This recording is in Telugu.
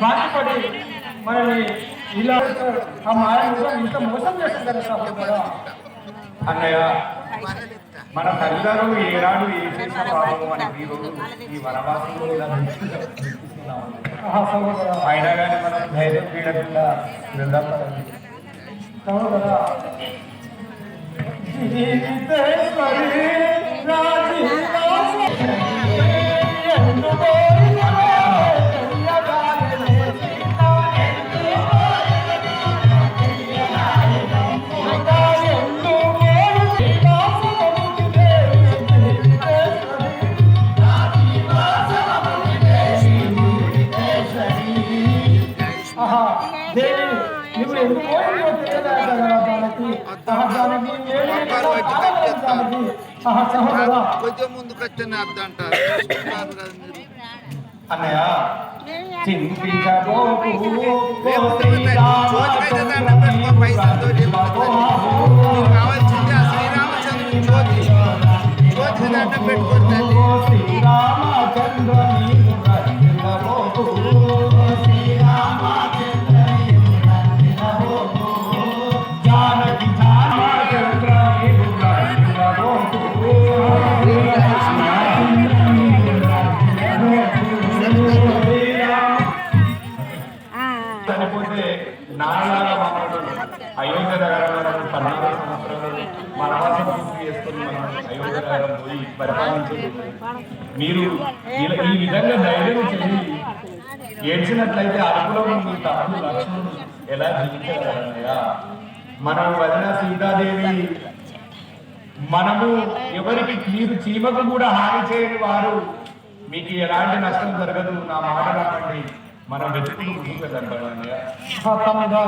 బాధపడి మనల్ని ఇలా ఆ మాయ ఇంత మోసం చేస్తుంది సహోదరా. అన్నయ్య, మన తల్లిదండ్రులు ఏనాడు ఏ చేసిన పాపం అని ఈ వనవాసంలో ఇలా అయినా కానీ మనం ధైర్యం పీడకుండా వెళ్దాం సహోదరా. కొంచెం ముందుకు వచ్చే అర్థం అన్నయ్య, కావాల్సింది ఆ శ్రీరామచంద్రుని జ్యోతి జ్యోతి దండం పెట్టుకుంటే చనిపోతే నాన్నలాగా మమ్మల్ని అయోధ్య దగ్గర 14 సంవత్సరాలు వనవాసం పూర్తి చేసుకుని మనం అయోధ్య దగ్గర పోయి పరిపాలించేది. మీరు ఈ విధంగా ధైర్యం చేసి ఏడ్చినట్లయితే అదుపులో మీ తమ్ముడు లక్ష్మణుడు ఎలా జీవించారన్నయ్యా. మనం వదిన సీతాదేవి మనము ఎవరికి మీరు చీమకు కూడా హాని చేయని వారు, మీకు ఎలాంటి నష్టం జరగదు, నా మాట నమ్మండి, మనం వెతుకులు ముందుకు వెళ్తాం. తమ్ముడా